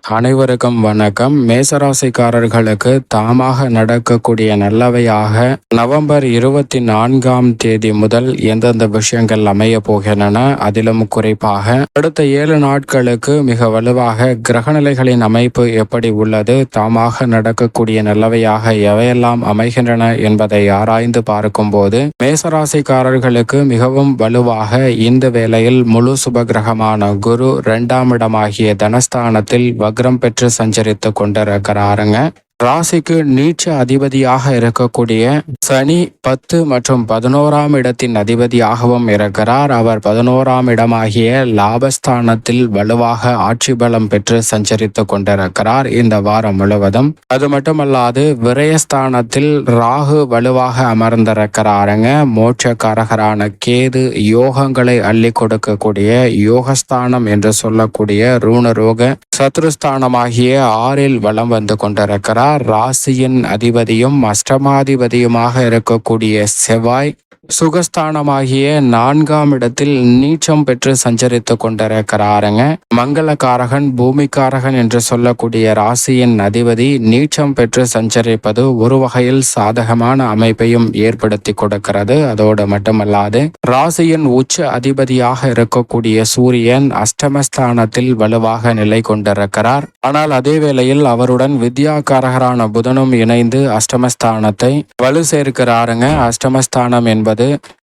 அனைவருக்கும் வணக்கம். மேசராசிக்காரர்களுக்கு தாமாக நடக்கக்கூடிய நல்லவையாக நவம்பர் 24 முதல் எந்தெந்த விஷயங்கள் அமைய போகின்றன, அதிலும் குறிப்பாக அடுத்த 7 நாட்களுக்கு மிக வலுவாக கிரகநிலைகளின் அமைப்பு எப்படி உள்ளது, தாமாக நடக்கக்கூடிய நல்லவையாக எவையெல்லாம் அமைகின்றன என்பதை ஆராய்ந்து பார்க்கும்போது மேசராசிக்காரர்களுக்கு மிகவும் வலுவாக இந்த வேளையில் முழு சுபகிரகமான குரு 2ஆம் இடமாகிய தனஸ்தானத்தில் வக்ரம் பெற்று சஞ்சரித்து கொண்டிருக்கிறாருங்க. ராசிக்கு நீச்ச அதிபதியாக இருக்கக்கூடிய சனி 10 மற்றும் 11ஆம் இடத்தின் அதிபதியாகவும் இருக்கிறார். அவர் 11ஆம் இடமாகிய லாபஸ்தானத்தில் வலுவாக ஆட்சி பலம் பெற்று சஞ்சரித்து கொண்டிருக்கிறார் இந்த வாரம் முழுவதும். அது மட்டுமல்லாது விரயஸ்தானத்தில் ராகு வலுவாக அமர்ந்திருக்கிறாருங்க. மோட்சக்காரகரான கேது யோகங்களை அள்ளி கொடுக்கக்கூடிய யோகஸ்தானம் என்று சொல்லக்கூடிய ரூணரோக சத்ருஸ்தானமாகிய 6இல் வலம் வந்து கொண்டிருக்கிறார். ராசியின் அதிபதியும் அஷ்டமாதிபதியுமாக இருக்கக்கூடிய செவ்வாய் சுகஸ்தானமாகிய 4ஆம் இடத்தில் நீச்சம் பெற்று சஞ்சரித்து கொண்டிருக்கிறாருங்க. மங்களகாரகன் பூமிக்காரகன் என்று சொல்லக்கூடிய ராசியின் அதிபதி நீச்சம் பெற்று சஞ்சரிப்பது ஒரு வகையில் சாதகமான அமைப்பையும் ஏற்படுத்தி கொடுக்கிறது. அதோடு மட்டுமல்லாது ராசியின் உச்ச அதிபதியாக இருக்கக்கூடிய சூரியன் அஷ்டமஸ்தானத்தில் வலுவாக நிலை கொண்டிருக்கிறார். ஆனால் அதே வேளையில் அவருடன் வித்யாகாரகரான புதனும் இணைந்து அஷ்டமஸ்தானத்தை வலு சேர்க்கிறாருங்க. அஷ்டமஸ்தானம் என்பது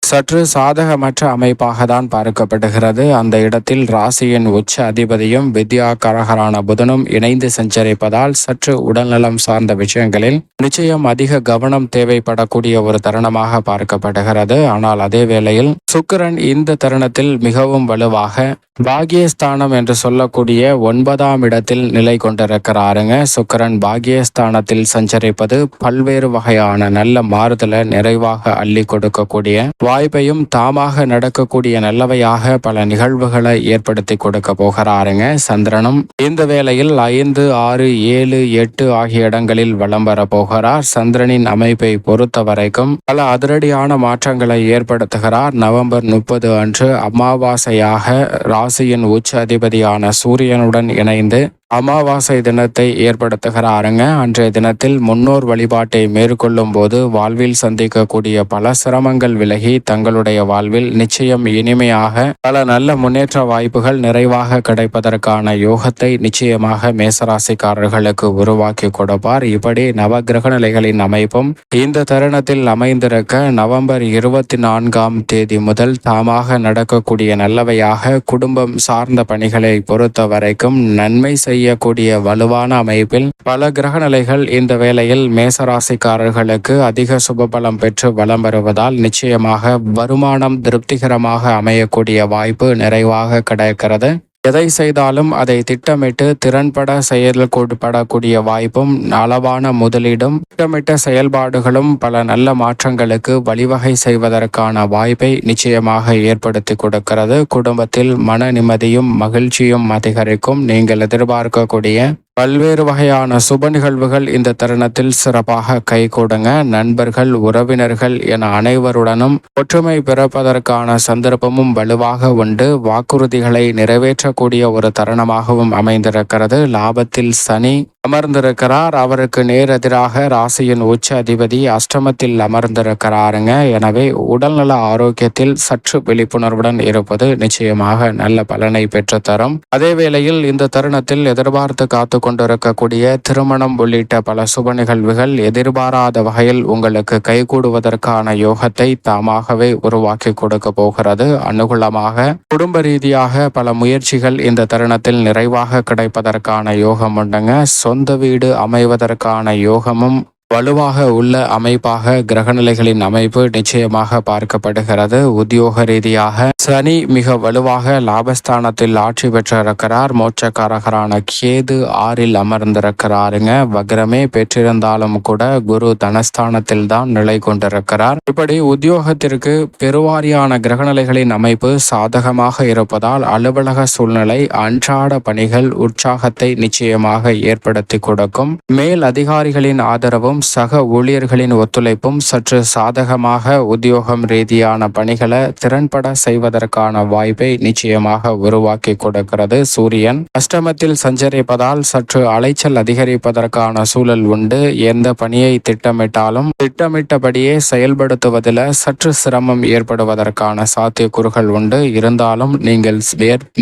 சற்று சாதகமற்ற அமைப்பாக தான் பார்க்கப்படுகிறது. அந்த இடத்தில் ராசியின் உச்ச அதிபதியும் வித்யாகாரகரான புதனும் இணைந்து சஞ்சரிப்பதால் சற்று உடல்நலம் சார்ந்த விஷயங்களில் நிச்சயம் அதிக கவனம் தேவைப்படக்கூடிய ஒரு தருணமாக பார்க்கப்படுகிறது. ஆனால் அதே வேளையில் சுக்கிரன் இந்த தருணத்தில் மிகவும் வலுவாக பாகியஸ்தானம் என்று சொல்லக்கூடிய 9ஆம் இடத்தில் நிலை கொண்டிருக்கிறாருங்க. சுக்கிரன் பாகியஸ்தானத்தில் சஞ்சரிப்பது பல்வேறு வகையான நல்ல மாறுதலை நிறைவாக அள்ளி கொடுக்கக்கூடிய வாய்ப்பையும் தாமாக நடக்கக்கூடிய நல்லவையாக பல நிகழ்வுகளை ஏற்படுத்தி கொடுக்க போகிறாருங்க. சந்திரனும் இந்த வேளையில் 5, 6, 7, 8 ஆகிய இடங்களில் வலம் வர போகிறார். சந்திரனின் அமைப்பை பொறுத்த வரைக்கும் பல அதிரடியான மாற்றங்களை ஏற்படுத்துகிறார். நவம்பர் 30 அன்று அமாவாசையாக ராசியின் உச்ச அதிபதியான சூரியனுடன் இணைந்து அமாவாசை தினத்தை ஏற்படுத்துகிறாருங்க. அன்றைய தினத்தில் முன்னோர் வழிபாட்டை மேற்கொள்ளும் போது வாழ்வில் சந்திக்கக்கூடிய பல சிரமங்கள் விலகி தங்களுடைய வாழ்வில் நிச்சயம் இனிமையாக பல நல்ல முன்னேற்ற வாய்ப்புகள் நிறைவாக கிடைப்பதற்கான யோகத்தை நிச்சயமாக மேசராசிக்காரர்களுக்கு உருவாக்கி கொடுப்பார். இப்படி நவகிரக நிலைகளின் அமைப்பும் இந்த தருணத்தில் அமைந்திருக்க நவம்பர் 24 முதல் தாமாக நடக்கக்கூடிய நல்லவையாக குடும்பம் சார்ந்த பணிகளை பொறுத்த வரைக்கும் நன்மை செய்யக்கூடிய வலுவான அமைப்பில் பல கிரக நிலைகள் இந்த வேளையில் மேசராசிக்காரர்களுக்கு அதிக சுபபலம் பெற்று வலம் வருவதால் நிச்சயமாக வருமானம் திருப்திகரமாக அமையக்கூடிய வாய்ப்பு நிறைவாக கிடைக்கிறது. எதை செய்தாலும் அதை திட்டமிட்டு திறன்பட செயல்படக்கூடிய வாய்ப்பும் அளவான முதலீடும் திட்டமிட்ட செயல்பாடுகளும் பல நல்ல மாற்றங்களுக்கு வழிவகை செய்வதற்கான வாய்ப்பை நிச்சயமாக ஏற்படுத்தி கொடுக்கிறது. குடும்பத்தில் மன நிம்மதியும் மகிழ்ச்சியும் அதிகரிக்கும். நீங்கள் எதிர்பார்க்கக்கூடிய பல்வேறு வகையான சுப நிகழ்வுகள் இந்த தருணத்தில் சிறப்பாக கைகூடுங்க. நண்பர்கள் உறவினர்கள் என அனைவருடனும் ஒற்றுமை பிறப்பதற்கான சந்தர்ப்பமும் வலுவாக உண்டு. வாக்குறுதிகளை நிறைவேற்றக்கூடிய ஒரு தருணமாகவும் அமைந்திருக்கிறது. லாபத்தில் சனி அமர்ந்திருக்கிறார். அவருக்கு நேரெதிராக ராசியின் உச்ச அதிபதி அஷ்டமத்தில் அமர்ந்திருக்கிறாருங்க. எனவே உடல்நல ஆரோக்கியத்தில் சற்று விழிப்புணர்வுடன் இருப்பது நிச்சயமாக நல்ல பலனை பெற்றுத்தரும். அதே வேளையில் இந்த தருணத்தில் எதிர்பார்த்து காத்து கொண்டிருக்கக்கூடிய திருமணம் உள்ளிட்ட பல சுப நிகழ்வுகள் எதிர்பாராத வகையில் உங்களுக்கு கைகூடுவதற்கான யோகத்தை தாமாகவே உருவாக்கி கொடுக்க போகிறது. அனுகூலமாக குடும்ப ரீதியாக பல முயற்சிகள் இந்த தருணத்தில் நிறைவாக கிடைப்பதற்கான யோகம் உண்டுங்க. சொந்த வீடு அமைவதற்கான யோகமும் வலுவாக உள்ள அமைப்பாக கிரகநிலைகளின் அமைப்பு நிச்சயமாக பார்க்கப்படுகிறது. உத்தியோக ரீதியாக சனி மிக வலுவாக லாபஸ்தானத்தில் ஆட்சி பெற்றிருக்கிறார். மோட்சக்காரகரான கேது 6இல் அமர்ந்திருக்கிறாருங்க. வக்ரமே பெற்றிருந்தாலும் கூட குரு தனஸ்தானத்தில் தான் நிலை கொண்டிருக்கிறார். இப்படி உத்தியோகத்திற்கு பெருவாரியான கிரகநிலைகளின் அமைப்பு சாதகமாக இருப்பதால் அலுவலக சூழ்நிலை அன்றாட பணிகள் உற்சாகத்தை நிச்சயமாக ஏற்படுத்தி கொடுக்கும். மேல் அதிகாரிகளின் ஆதரவும் மற்றும் சக ஊழியர்களின் ஒத்துழைப்பும் சற்று சாதகமாக உத்தியோகம் ரீதியான பணிகளை திறன்பட செய்வதற்கான வாய்ப்பை நிச்சயமாக உருவாக்கி கொடுக்கிறது. சூரியன் அஷ்டமத்தில் சஞ்சரிப்பதால் சற்று அலைச்சல் அதிகரிப்பதற்கான சூழல் உண்டு. எந்த பணியை திட்டமிட்டாலும் திட்டமிட்டபடியே செயல்படுத்துவதில் சற்று சிரமம் ஏற்படுவதற்கான சாத்தியக்கூறுகள் உண்டு. இருந்தாலும் நீங்கள்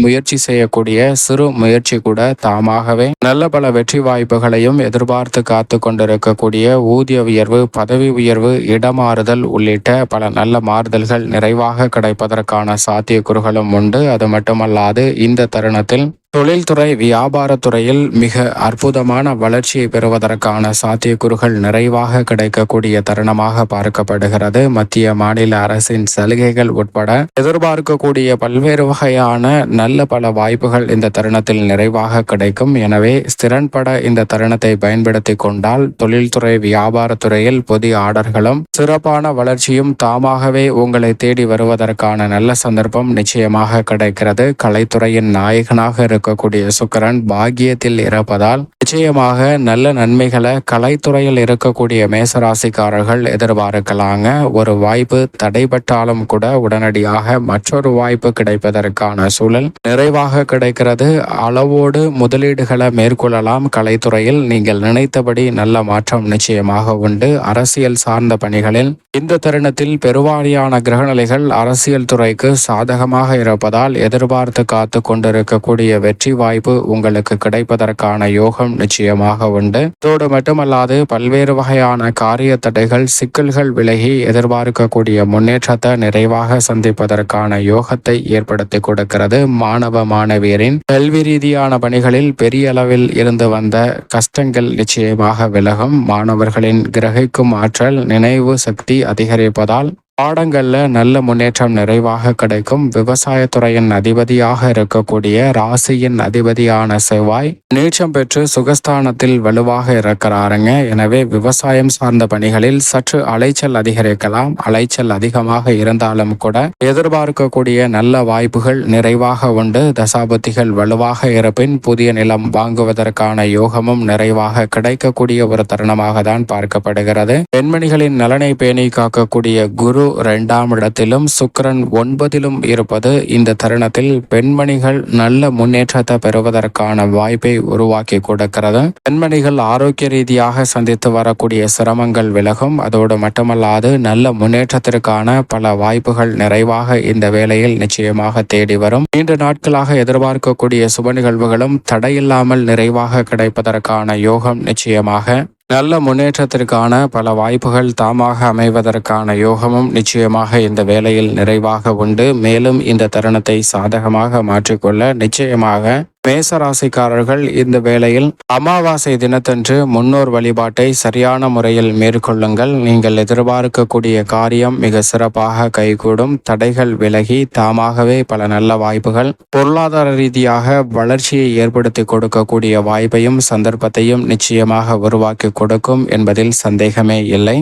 முயற்சி செய்யக்கூடிய சிறு முயற்சி கூட தாமாகவே நல்ல பல வெற்றி வாய்ப்புகளையும் எதிர்பார்த்து காத்து கொண்டிருக்கக்கூடிய ஊதிய உயர்வு, பதவி உயர்வு, இடமாறுதல் உள்ளிட்ட பல நல்ல மாறுதல்கள் நிறைவாக கிடைப்பதற்கான சாத்தியக்கூறுகளும் உண்டு. அது மட்டுமல்லாது இந்த தருணத்தில் தொழில்துறை, வியாபாரத்துறையில் மிக அற்புதமான வளர்ச்சியை பெறுவதற்கான சாத்தியக்கூறுகள் நிறைவாக கிடைக்கக்கூடிய தருணமாக பார்க்கப்படுகிறது. மத்திய மாநில அரசின் சலுகைகள் உட்பட எதிர்பார்க்கக்கூடிய பல்வேறு வகையான நல்ல பல வாய்ப்புகள் இந்த தருணத்தில் நிறைவாக கிடைக்கும். எனவே திறன்பட இந்த தருணத்தை பயன்படுத்தி கொண்டால் தொழில்துறை, வியாபாரத்துறையில் புதிய ஆர்டர்களும் சிறப்பான வளர்ச்சியும் தாமாகவே உங்களை தேடி வருவதற்கான நல்ல சந்தர்ப்பம் நிச்சயமாக கிடைக்கிறது. கலைத்துறையின் நாயகனாக இருக்கக்கூடிய சுக்கிரன் பாக்கியத்தில் இருப்பதால் நிச்சயமாக நல்ல நன்மைகளை கலைத்துறையில் இருக்கக்கூடிய மேசராசிக்காரர்கள் எதிர்பார்க்கலாங்க. ஒரு வாய்ப்பு தடைபட்டாலும் கூட உடனடியாக மற்றொரு வாய்ப்பு கிடைப்பதற்கான சூழல் நிறைவாக கிடைக்கிறது. அளவோடு முதலீடுகளை மேற்கொள்ளலாம். கலைத்துறையில் நீங்கள் நினைத்தபடி நல்ல மாற்றம் நிச்சயமாக உண்டு. அரசியல் சார்ந்த பணிகளில் இந்த தருணத்தில் பெருவாரியான கிரகநிலைகள் அரசியல் துறைக்கு சாதகமாக இருப்பதால் எதிர்பார்த்து காத்து கொண்டிருக்கக்கூடிய வெற்றி வாய்ப்பு உங்களுக்கு கிடைப்பதற்கான யோகம் நிச்சயமாக உண்டு. இதோடு மட்டுமல்லாது பல்வேறு வகையான காரிய தடைகள், சிக்கல்கள் விலகி எதிர்பார்க்கக்கூடிய முன்னேற்றத்தை நிறைவாக சந்திப்பதற்கான யோகத்தை ஏற்படுத்தி கொடுக்கிறது. மாணவ மாணவியரின் கல்வி ரீதியான பணிகளில் பெரிய அளவில் இருந்து வந்த கஷ்டங்கள் நிச்சயமாக விலகும். மாணவர்களின் கிரகிக்கும் ஆற்றல், நினைவு சக்தி அதிகரிப்பதால் பாடங்கள்ல நல்ல முன்னேற்றம் நிறைவாக கிடைக்கும். விவசாயத்துறையின் அதிபதியாக இருக்கக்கூடிய ராசியின் அதிபதியான செவ்வாய் நீச்சம் பெற்று சுகஸ்தானத்தில் வலுவாக இருக்கிறாருங்க. எனவே விவசாயம் சார்ந்த பணிகளில் சற்று அலைச்சல் அதிகரிக்கலாம். அலைச்சல் அதிகமாக இருந்தாலும் கூட எதிர்பார்க்கக்கூடிய நல்ல வாய்ப்புகள் நிறைவாக உண்டு. தசாபுத்திகள் வலுவாக இருப்பின் புதிய நிலம் வாங்குவதற்கான யோகமும் நிறைவாக கிடைக்கக்கூடிய ஒரு தருணமாக தான் பார்க்கப்படுகிறது. பெண்மணிகளின் நலனை பேணி காக்கக்கூடிய குரு 2ஆம் இடத்திலும் சுக்கிரன் 9லும் இருப்பது இந்த தருணத்தில் பெண்மணிகள் நல்ல முன்னேற்றத்தை பெறுவதற்கான வாய்ப்பை உருவாக்கி கொடுக்கிறது. பெண்மணிகள் ஆரோக்கிய ரீதியாக சந்தித்து வரக்கூடிய சிரமங்கள் விலகும். அதோடு மட்டுமல்லாது நல்ல முன்னேற்றத்திற்கான பல வாய்ப்புகள் நிறைவாக இந்த வேளையில் நிச்சயமாக தேடி வரும். நீண்ட நாட்களாக எதிர்பார்க்கக்கூடிய சுப நிகழ்வுகளும் தடையில்லாமல் நிறைவாக கிடைப்பதற்கான யோகம் நிச்சயமாக நல்ல முன்னேற்றத்திற்கான பல வாய்ப்புகள் தாமாக அமைவதற்கான யோகமும் நிச்சயமாக இந்த வேளையில் நிறைவாக உண்டு. மேலும் இந்த தருணத்தை சாதகமாக மாற்றிக்கொள்ள நிச்சயமாக மேசராசிக்காரர்கள் இந்த வேளையில் அமாவாசை தினத்தன்று முன்னோர் வழிபாட்டை சரியான முறையில் மேற்கொள்ளுங்கள். நீங்கள் எதிர்பார்க்கக்கூடிய காரியம் மிக சிறப்பாக கைகூடும். தடைகள் விலகி தாமாகவே பல நல்ல வாய்ப்புகள், பொருளாதார ரீதியாக வளர்ச்சியை ஏற்படுத்தி கொடுக்கக்கூடிய வாய்ப்பையும் சந்தர்ப்பத்தையும் நிச்சயமாக உருவாக்கி கொடுக்கும் என்பதில் சந்தேகமே இல்லை.